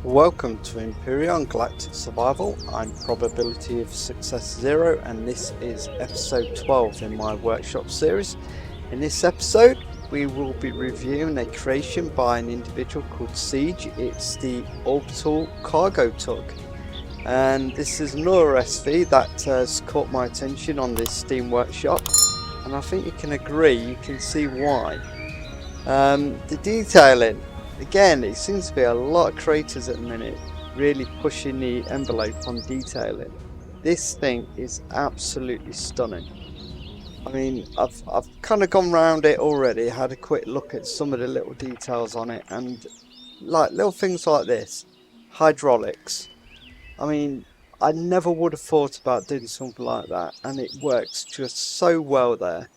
Welcome to Empyrion Galactic Survival. I'm ProbabilityOfSuccessZero and this is episode 12 in my workshop series. In this episode we will be reviewing a creation by an individual called Siege. It's the Orbital Cargo Tug, and this is another SV that has caught my attention on this Steam workshop, and I think you can agree, you can see why. The detailing, again, it seems to be a lot of creators at the minute really pushing the envelope on detailing. This thing is absolutely stunning. I mean, I've kind of gone round it already, had a quick look at some of the little details on it, and like little things like this, hydraulics. I mean, I never would have thought about doing something like that, and it works just so well there.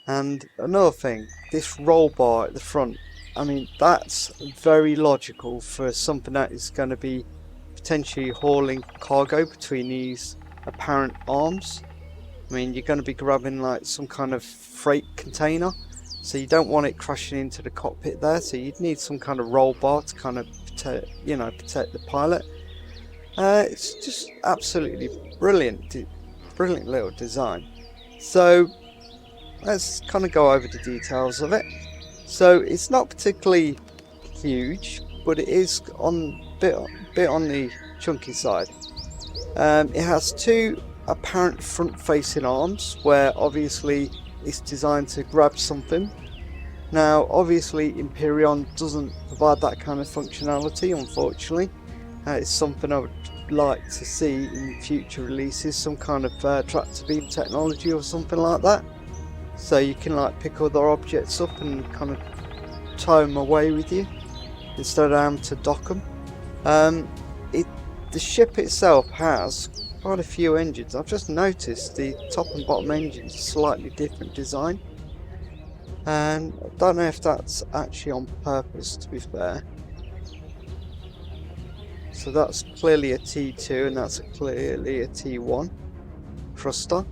And another thing, this roll bar at the front, I mean, that's very logical for something that is going to be potentially hauling cargo between these apparent arms. I mean, you're going to be grabbing like some kind of freight container, so you don't want it crashing into the cockpit there, so you'd need some kind of roll bar to kind of protect the pilot. It's just absolutely brilliant little design. So let's kind of go over the details of it. So it's not particularly huge, but it is on bit on the chunky side. It has two apparent front-facing arms, where obviously it's designed to grab something. Now, obviously, Empyrion doesn't provide that kind of functionality, unfortunately. It's something I would like to see in future releases, some kind of tractor beam technology or something like that. So you can like pick other objects up and kind of tow them away with you instead of having to dock them. The ship itself has quite a few engines. I've just noticed the top and bottom engines are slightly different design, and I don't know if that's actually on purpose, to be fair. So that's clearly a T2 and that's clearly a T1 thruster.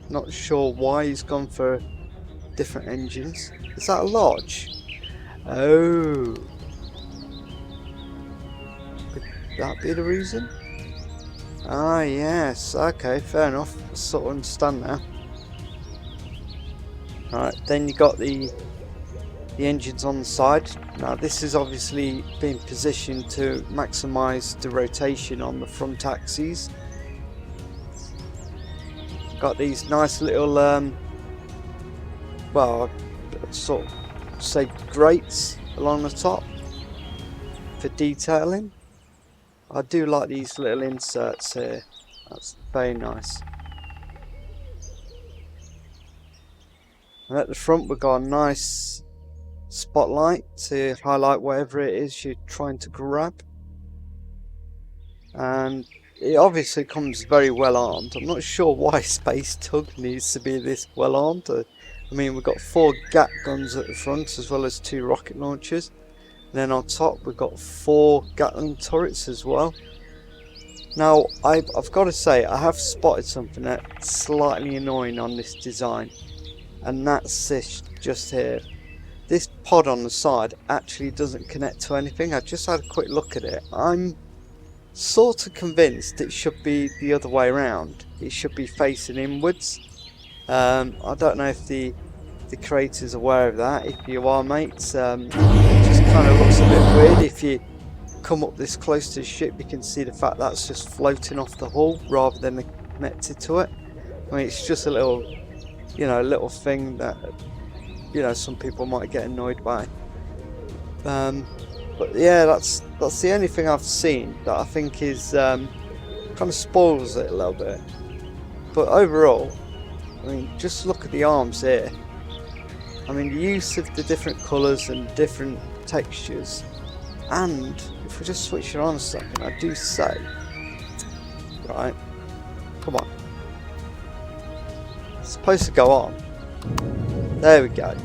Not sure why he's gone for different engines. Is that a lodge? Oh, could that be the reason? Ah yes, okay, fair enough, I sort of understand now. Alright, then you got the engines on the side. Now this is obviously being positioned to maximise the rotation on the front axes. Got these nice little well, I'd sort of say grates along the top for detailing. I do like these little inserts here, that's very nice. And at the front we've got a nice spotlight to highlight whatever it is you're trying to grab. And it obviously comes very well armed. I'm not sure why Space Tug needs to be this well armed. I mean, we've got 4 gat guns at the front as well as 2 rocket launchers. And then on top we've got 4 Gatling turrets as well. Now I've got to say, I have spotted something that's slightly annoying on this design, and that's this just here. This pod on the side actually doesn't connect to anything. I just had a quick look at it. I'm sort of convinced it should be the other way around. It should be facing inwards. I don't know if the creator's aware of that. If you are, mates, it just kind of looks a bit weird. If you come up this close to the ship, you can see the fact that's just floating off the hull rather than connected to it. I mean, it's just a little, little thing that, some people might get annoyed by. But yeah, that's the only thing I've seen that I think is kind of spoils it a little bit. But overall, I mean, just look at the arms here. I mean, the use of the different colours and different textures. And if we just switch it on a second, I do say, right, come on, it's supposed to go on. There we go.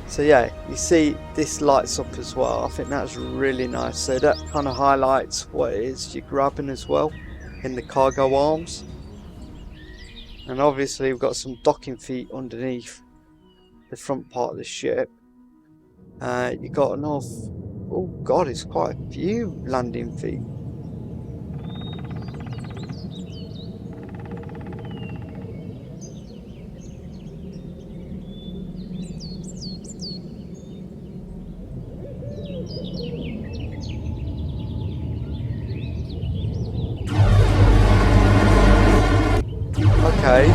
So yeah, you see this lights up as well. I think that's really nice. So that kind of highlights what it is you're grabbing as well in the cargo arms. And obviously we've got some docking feet underneath the front part of the ship. You've got enough Oh god, it's quite a few landing feet. Okay.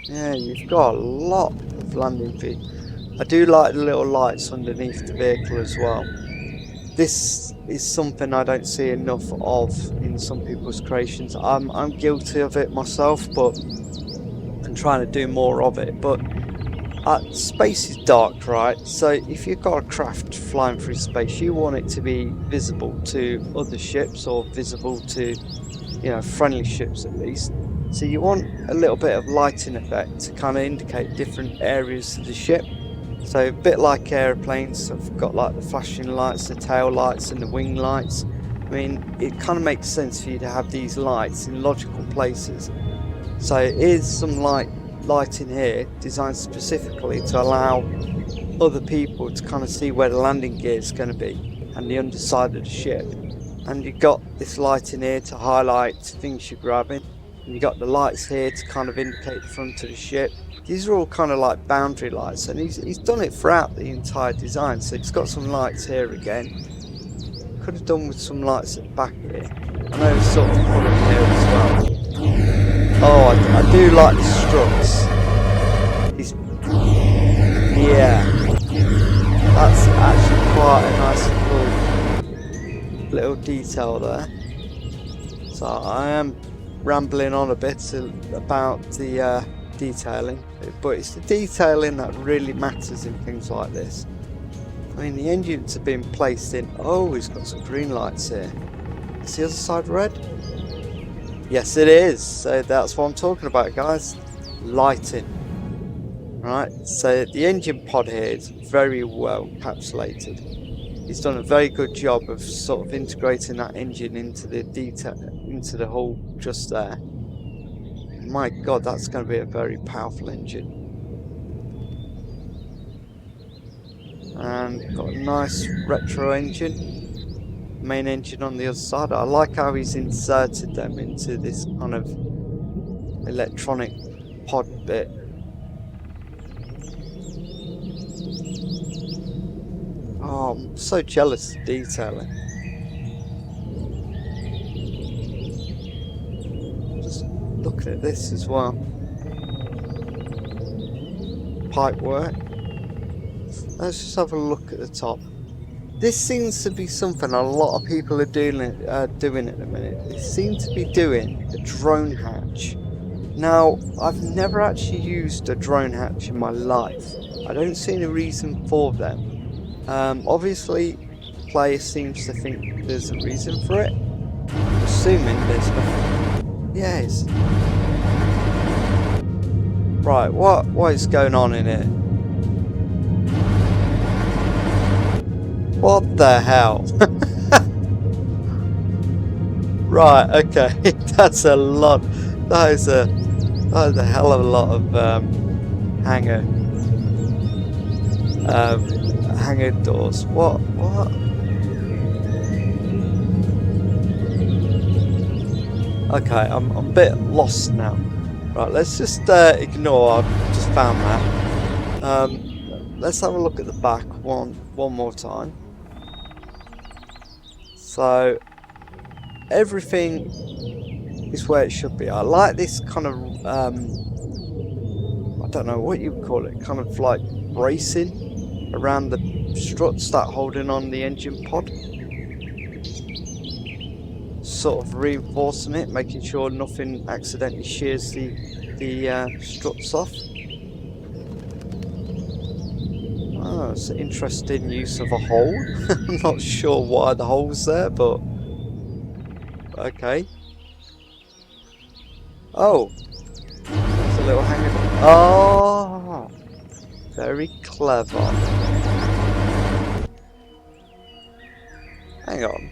Yeah, you've got a lot of landing feet. I do like the little lights underneath the vehicle as well. This is something I don't see enough of in some people's creations. I'm guilty of it myself, but I'm trying to do more of it. But space is dark, right? So if you've got a craft flying through space, you want it to be visible to other ships, or visible to, you know, friendly ships at least. So you want a little bit of lighting effect to kind of indicate different areas of the ship. So a bit like airplanes, I've got like the flashing lights, the tail lights and the wing lights. I mean, it kind of makes sense for you to have these lights in logical places. So here's some lighting here designed specifically to allow other people to kind of see where the landing gear is going to be and the underside of the ship. And you've got this light in here to highlight things you're grabbing, and you've got the lights here to kind of indicate the front of the ship. These are all kind of like boundary lights, and he's done it throughout the entire design. So he's got some lights here again. Could have done with some lights at the back here. I know it's sort of put them here as well. Oh, I do like the struts. Yeah, that's actually quite a nice little detail there. So I am rambling on a bit about the detailing, but it's the detailing that really matters in things like this. I mean, the engines have been placed in. Oh, he's got some green lights here. Is the other side red? Yes, it is. So that's what I'm talking about, guys. Lighting. Right, so the engine pod here is very well encapsulated. He's done a very good job of sort of integrating that engine into the detail, into the hull just there. My god, that's going to be a very powerful engine. And got a nice retro engine, main engine on the other side. I like how he's inserted them into this kind of electronic pod bit. Oh, I'm so jealous of detailing. Just look at this as well. Pipe work. Let's just have a look at the top. This seems to be something a lot of people are doing at the minute. They seem to be doing a drone hatch. Now, I've never actually used a drone hatch in my life. I don't see any reason for them. Obviously, the player seems to think there's a reason for it. I'm assuming there's nothing. Yes. Right, what is going on in here? What the hell? Right, okay. That's a lot. That is a hell of a lot of hangar doors. What? Okay, I'm a bit lost now. Right, let's just ignore. I've just found that. Let's have a look at the back one more time. So everything is where it should be. I like this kind of I don't know what you would call it, kind of like bracing around the struts that holding on the engine pod. Sort of reinforcing it, making sure nothing accidentally shears the struts off. Oh, it's an interesting use of a hole. I'm not sure why the hole's there, but okay. Oh, there's a little hanger. Oh, very clever. Hang on.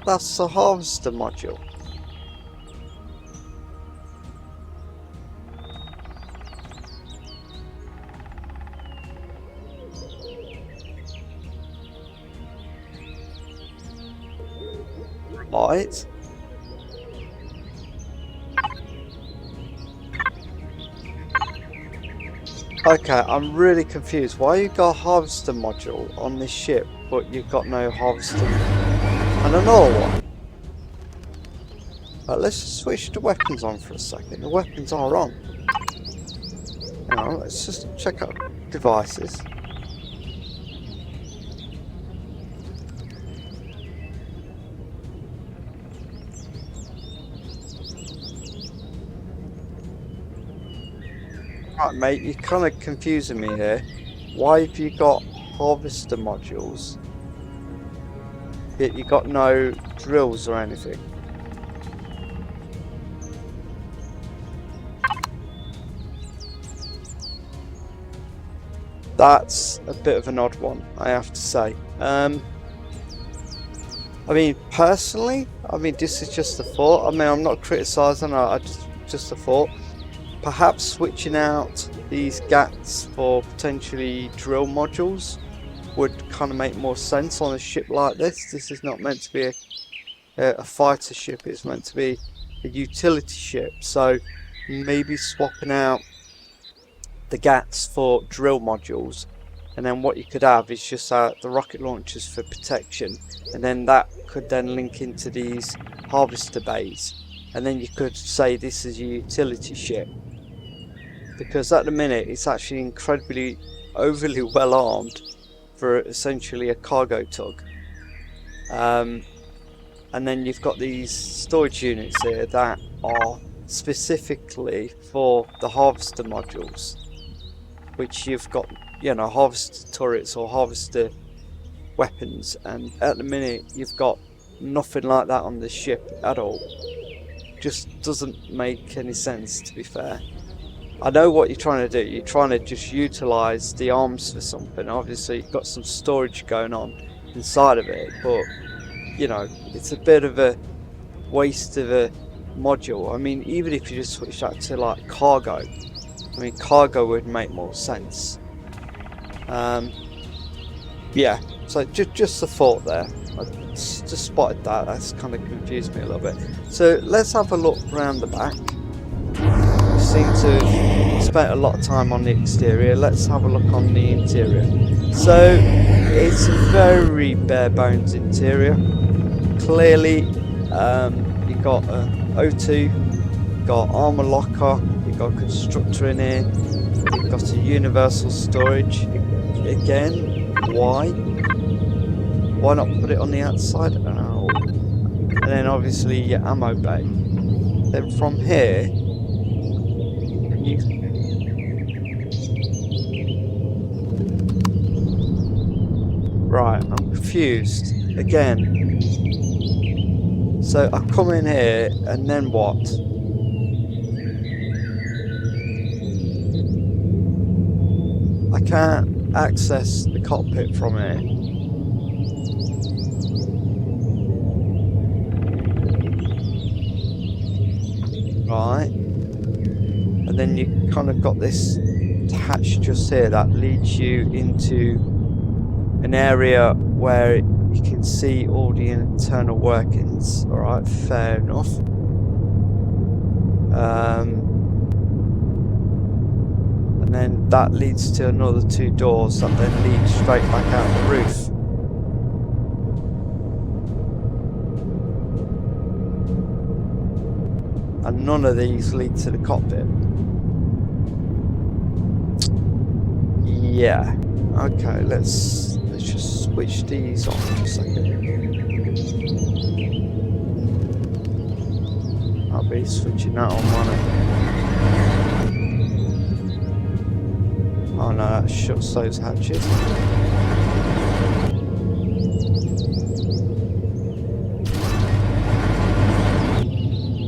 That's the harvester module. Right. Okay, I'm really confused. Why you got a harvester module on this ship, but you've got no harvester and another one? Right, let's just switch the weapons on for a second. The weapons are on. Now, let's just check out devices. Right, mate, you're kind of confusing me here. Why have you got harvester modules, yet you got no drills or anything? That's a bit of an odd one, I have to say. I mean, personally, this is just a thought. I mean, I'm not criticising, just a thought. Perhaps switching out these GATs for potentially drill modules would kind of make more sense on a ship like this. This is not meant to be a fighter ship, it's meant to be a utility ship. So maybe swapping out the GATs for drill modules, and then what you could have is just the rocket launchers for protection, and then that could then link into these harvester bays, and then you could say this is a utility ship, because at the minute it's actually incredibly overly well armed for essentially a cargo tug. And then you've got these storage units here that are specifically for the harvester modules, which you've got, you know, harvester turrets or harvester weapons, and at the minute you've got nothing like that on the ship at all. Just doesn't make any sense, to be fair. I know what you're trying to do. You're trying to just utilize the arms for something. Obviously you've got some storage going on inside of it, but you know, it's a bit of a waste of a module. I mean, even if you just switch that to like cargo, I mean, cargo would make more sense. Yeah, so just a thought there. I just spotted that. That's kind of confused me a little bit. So let's have a look around the back. We seem to have spent a lot of time on the exterior. Let's have a look on the interior. So it's a very bare bones interior. Clearly, you've got an O2, you've got armor locker, you've got a constructor in here, you've got a universal storage. Again, why? Why not put it on the outside? Oh. And then obviously your ammo bay. Then from here, you... Right, I'm confused. Again. So I come in here, and then what? I can't access the cockpit from here. Right. And then you kind of got this hatch just here that leads you into an area where you can see all the internal workings. Alright, fair enough. And then that leads to another two doors that then lead straight back out the roof. And none of these lead to the cockpit. Yeah. Okay, let's just switch these on for a second. I'll be switching that on, won't it? Oh no, that shuts those hatches.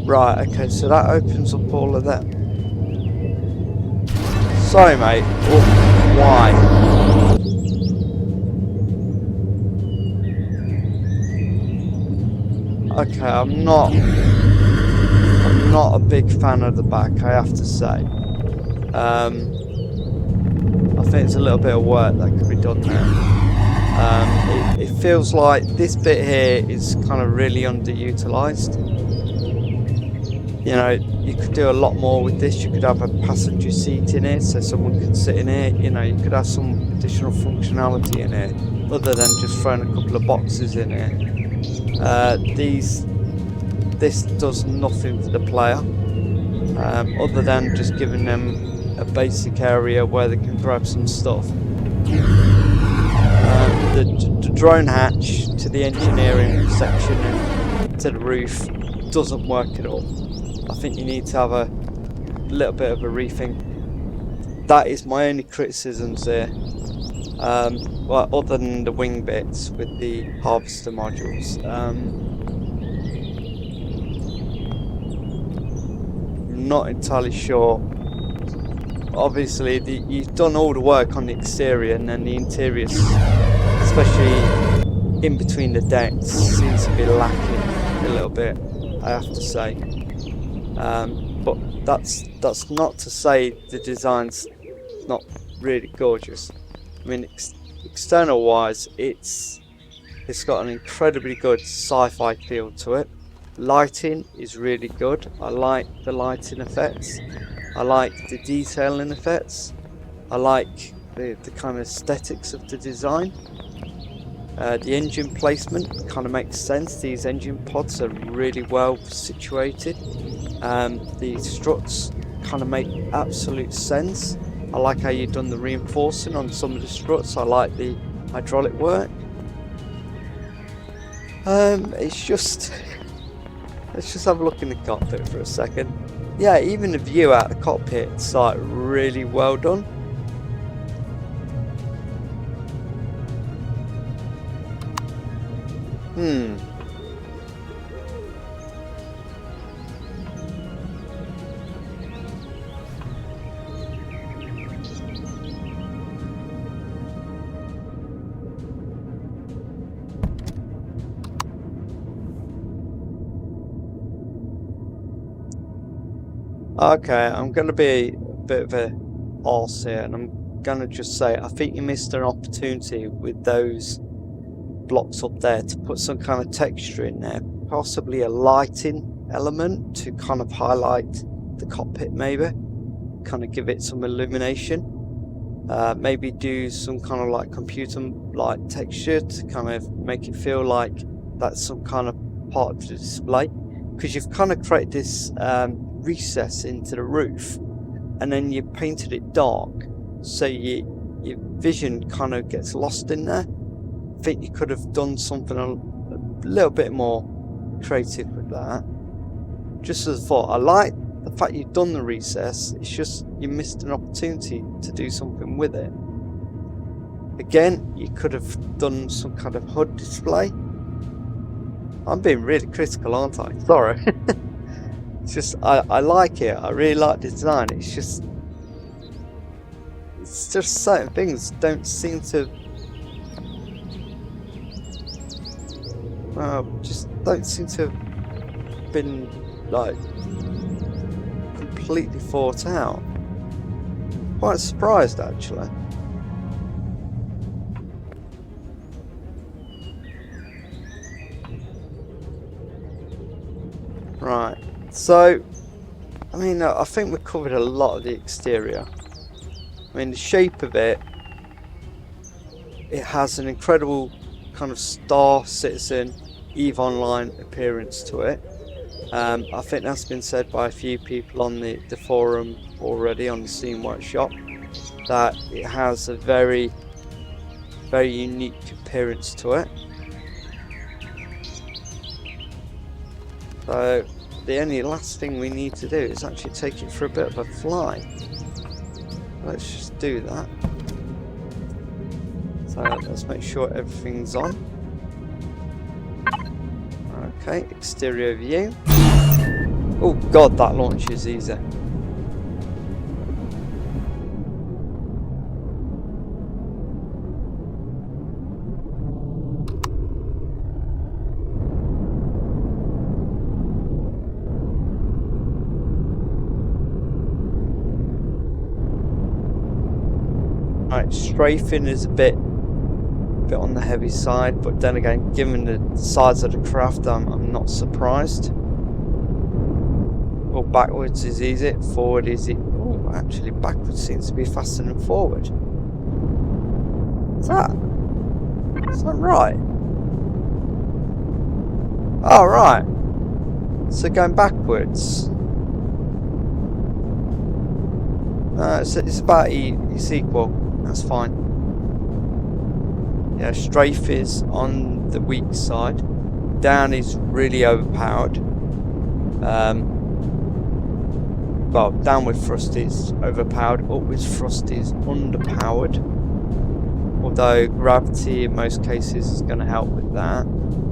Right, okay, so that opens up all of them. Sorry mate, oh, why? Okay, I'm not a big fan of the back, I have to say. I think it's a little bit of work that could be done there. It feels like this bit here is kind of really underutilized. You know, you could do a lot more with this. You could have a passenger seat in it so someone could sit in it. You know, you could have some additional functionality in it other than just throwing a couple of boxes in here. This does nothing for the player other than just giving them a basic area where they can grab some stuff. The drone hatch to the engineering section and to the roof doesn't work at all. I think you need to have a little bit of a rethink. That is my only criticisms there. Well, other than the wing bits with the harvester modules. Not entirely sure. Obviously, you've done all the work on the exterior, and then the interiors, especially in between the decks, seems to be lacking a little bit, I have to say. But that's not to say the design's not really gorgeous. I mean, external wise, it's got an incredibly good sci-fi feel to it. Lighting is really good. I like the lighting effects. I like the detailing effects. I like the kind of aesthetics of the design. The engine placement kind of makes sense. These engine pods are really well situated. The struts kind of make absolute sense. I like how you've done the reinforcing on some of the struts. I like the hydraulic work. It's just... Let's just have a look in the cockpit for a second. Yeah, even the view out of the cockpit is like really well done. Okay, I'm going to be a bit of a arse here, and I'm going to just say I think you missed an opportunity with those blocks up there to put some kind of texture in there, possibly a lighting element to kind of highlight the cockpit, maybe kind of give it some illumination. Maybe do some kind of like computer like texture to kind of make it feel like that's some kind of part of the display, because you've kind of created this recess into the roof and then you painted it dark, so your vision kind of gets lost in there. I think you could have done something a little bit more creative with that. Just as a thought, I like the fact you've done the recess, it's just you missed an opportunity to do something with it. Again, you could have done some kind of HUD display. I'm being really critical, aren't I? Sorry. It's just, I like it. I really like the design. It's just certain things don't seem to, just don't seem to have been like completely thought out. Quite surprised actually. Right. So, I mean, I think we've covered a lot of the exterior. I mean, the shape of it, it has an incredible kind of Star Citizen EVE Online appearance to it. I think that's been said by a few people on the forum already, on the Steam Workshop, that it has a very, very unique appearance to it. So, the only last thing we need to do is actually take it for a bit of a fly. Let's just do that. So let's make sure everything's on. Okay, exterior view. Oh god, that launch is easy. Right, strafing is a bit bit on the heavy side, but then again, given the size of the craft, I'm not surprised. Well, backwards is easy, forward is easy. Oh, actually backwards seems to be faster than forward. Is that right? Oh, right. So going backwards. It's about it's equal. That's fine. Yeah, strafe is on the weak side. Down is really overpowered. Well, downward thrust is overpowered. Upwards thrust is underpowered. Although gravity in most cases is going to help with that.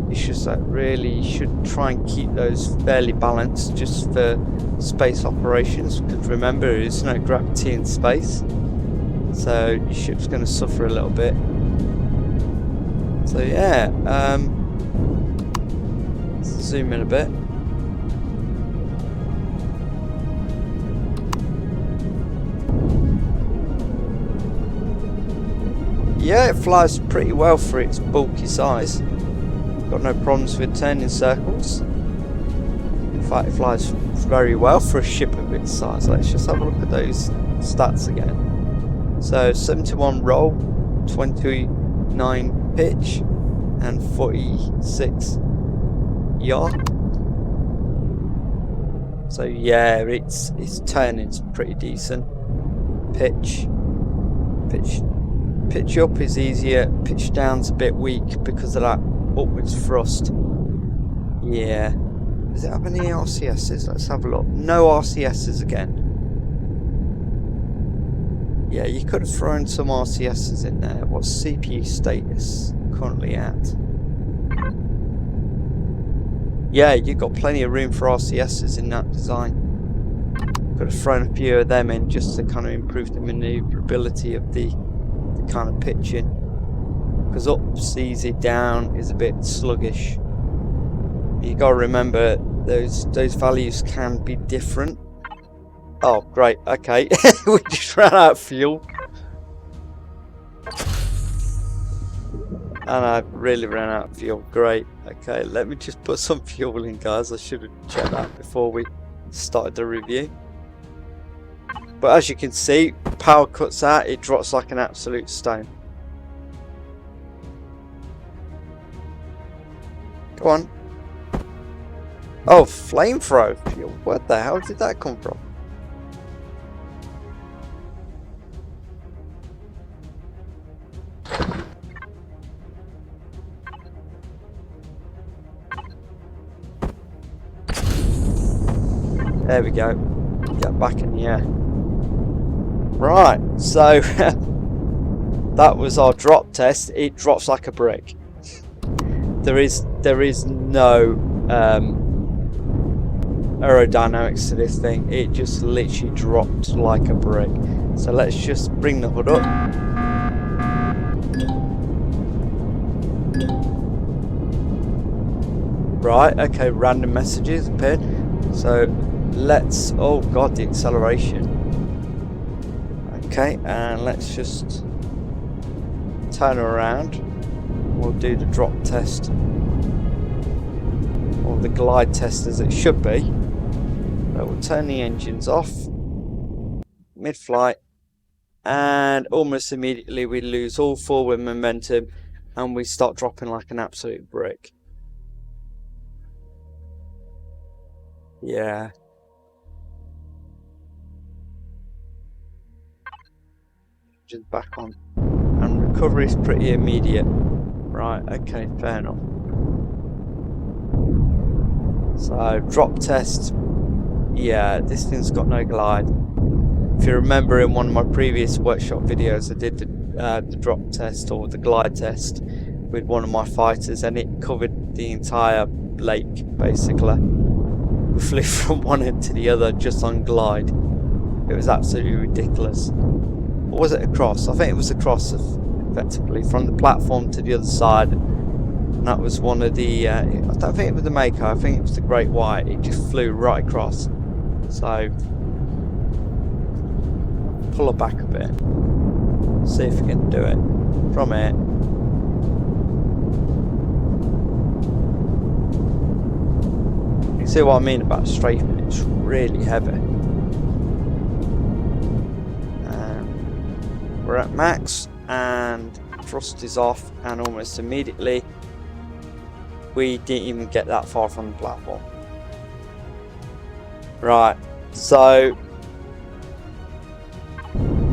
It's just that really you should try and keep those fairly balanced just for space operations, because remember there is no gravity in space, so your ship's going to suffer a little bit. So yeah, let's zoom in a bit. Yeah, it flies pretty well for its bulky size. Got no problems with turning circles. In fact, it flies very well for a ship of its size. Let's just have a look at those stats again. So 71 roll, 29 pitch, and 46 yaw. So yeah, its turning's pretty decent. Pitch up is easier. Pitch down's a bit weak because of that upwards thrust. Yeah. Does it have any RCSs? Let's have a look. No RCSs again. Yeah, you could have thrown some RCSs in there. What's CPU status currently at? Yeah, you've got plenty of room for RCSs in that design. Could have thrown a few of them in just to kind of improve the maneuverability of the kind of pitching. Because up's easy, down is a bit sluggish. You got to remember those values can be different. Oh great, okay. We just ran out of fuel. And I really ran out of fuel. Great. Okay, let me just put some fuel in, guys. I should have checked that before we started the review. But as you can see, power cuts out, it drops like an absolute stone. Go on. Oh, flamethrower fuel. What the hell did that come from? There we go. Get back in the air. Right, so that was our drop test. It drops like a brick. There is no aerodynamics to this thing. It just literally dropped like a brick. So let's just bring the hood up. Right, okay, random messages appeared. So let's, oh god, the acceleration. Okay, and let's just turn around. We'll do the drop test, or the glide test as it should be. So we'll turn the engines off mid-flight, and almost immediately we lose all forward momentum and we start dropping like an absolute brick. Yeah. Just back on, and recovery is pretty immediate. Right, okay, fair enough. So drop test, yeah, this thing's got no glide. If you remember, in one of my previous workshop videos I did the drop test, or the glide test, with one of my fighters, and it covered the entire lake basically. We flew from one end to the other just on glide. It was absolutely ridiculous. Or was it across? I think it was across, effectively, from the platform to the other side. And that was one of the, I don't think it was the Mako, I think it was the Great White. It just flew right across. So, pull her back a bit. See if we can do it from here. See what I mean about strafing? It's really heavy. We're at max and thrust is off, and almost immediately we didn't even get that far from the platform. Right, so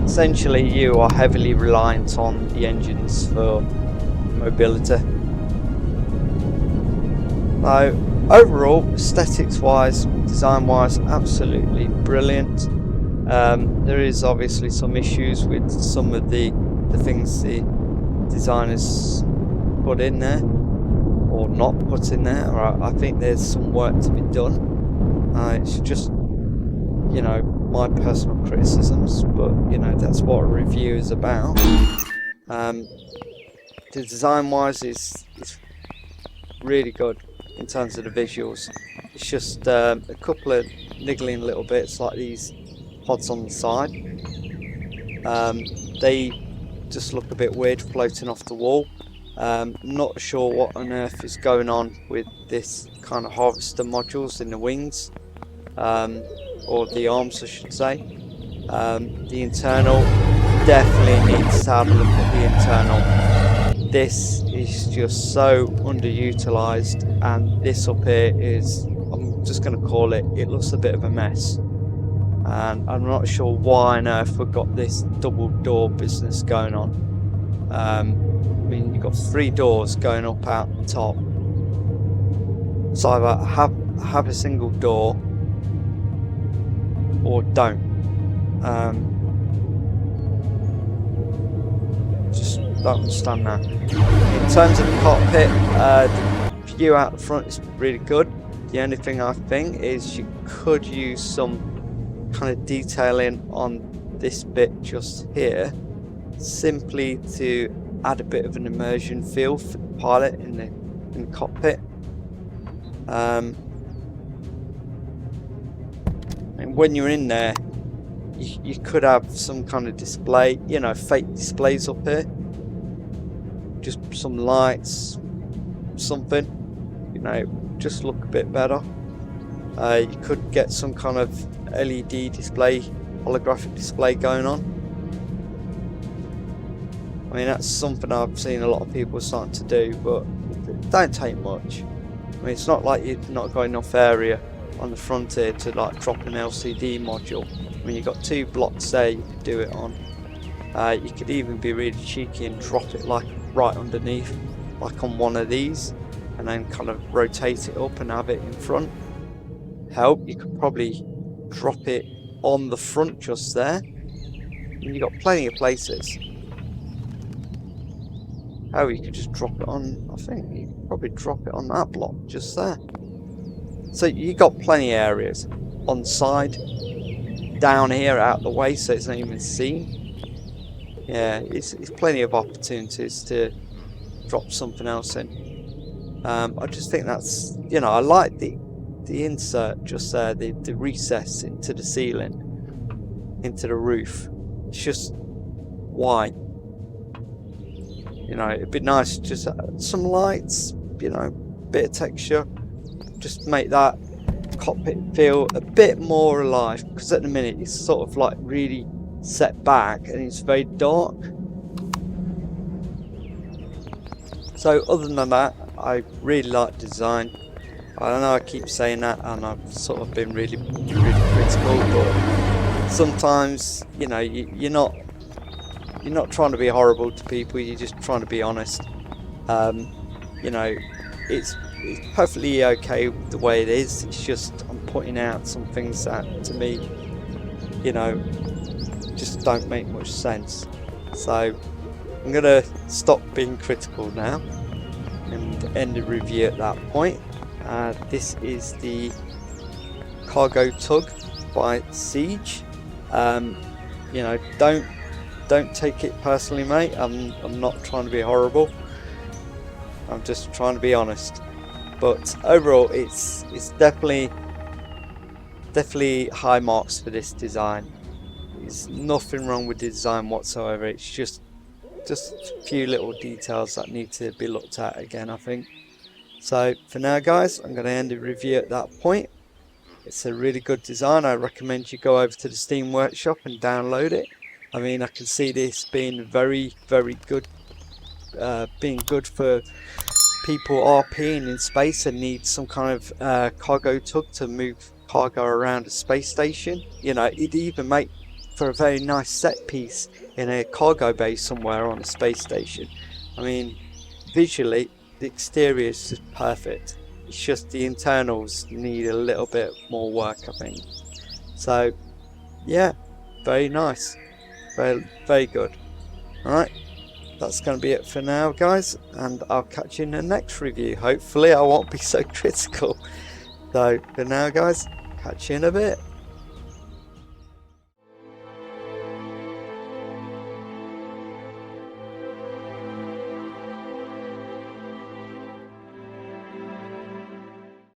essentially you are heavily reliant on the engines for mobility. So overall, aesthetics wise, design wise, absolutely brilliant. There is obviously some issues with some of the things the designers put in there or not put in there. I think there's some work to be done. It's just, you know, my personal criticisms, but you know, that's what a review is about. The design wise is really good in terms of the visuals. It's just a couple of niggling little bits like these pods on the side. They just look a bit weird floating off the wall. Not sure what on earth is going on with this kind of harvester modules in the wings, or the arms I should say. The internal, definitely needs to have a look at the internal. This is just so underutilized, and this up here is, I'm just going to call it, it looks a bit of a mess. And I'm not sure why on earth we've got this double door business going on. I mean, you've got 3 doors going up out the top. So either have a single door or don't. Just don't understand that. In terms of the cockpit, the view out the front is really good. The only thing I think is you could use some kind of detailing on this bit just here, simply to add a bit of an immersion feel for the pilot in the cockpit. And when you're in there, you could have some kind of display, you know, fake displays up here, just some lights, something, you know, just look a bit better. You could get some kind of LED display, holographic display going on. I mean, that's something I've seen a lot of people starting to do, but it don't take much. I mean, it's not like you've not got enough area on the front here to like drop an LCD module. I mean, you've got 2 blocks there you could do it on. You could even be really cheeky and drop it like right underneath, like on one of these, and then kind of rotate it up and have it in front. Hell, you could probably drop it on the front just there. I mean, you've got plenty of places. Hell, you could just drop it on, I think you could probably drop it on that block just there. So you got plenty of areas on side, down here out the way so it's not even seen. Yeah, it's plenty of opportunities to drop something else in. I just think that's, you know, I like the insert just there, the recess into the ceiling, into the roof. It's just, why? You know, it'd be nice just some lights, you know, bit of texture, just make that cockpit feel a bit more alive, because at the minute it's sort of like really set back and it's very dark. So other than that, I really like the design. I don't know, I keep saying that and I've sort of been really critical, but sometimes, you know, you're not trying to be horrible to people, you're just trying to be honest. You know, it's perfectly okay with the way it is. It's just I'm pointing out some things that to me, you know, just don't make much sense. So I'm gonna stop being critical now and end the review at that point. This is the Cargo Tug by Siege. You know, don't take it personally, mate. I'm not trying to be horrible. I'm just trying to be honest. But overall, it's definitely high marks for this design. There's nothing wrong with the design whatsoever. It's just a few little details that need to be looked at again, I think. So for now guys, I'm going to end the review at that point. It's a really good design. I recommend you go over to the Steam Workshop and download it. I mean, I can see this being very good, being good for people RPing in space and need some kind of cargo tug to move cargo around a space station. You know, it'd even make for a very nice set piece in a cargo bay somewhere on a space station. I mean, visually the exterior is just perfect. It's just the internals need a little bit more work, I think. So yeah, very nice, very good. Alright, that's going to be it for now guys, and I'll catch you in the next review. Hopefully I won't be so critical. So for now guys, catch you in a bit.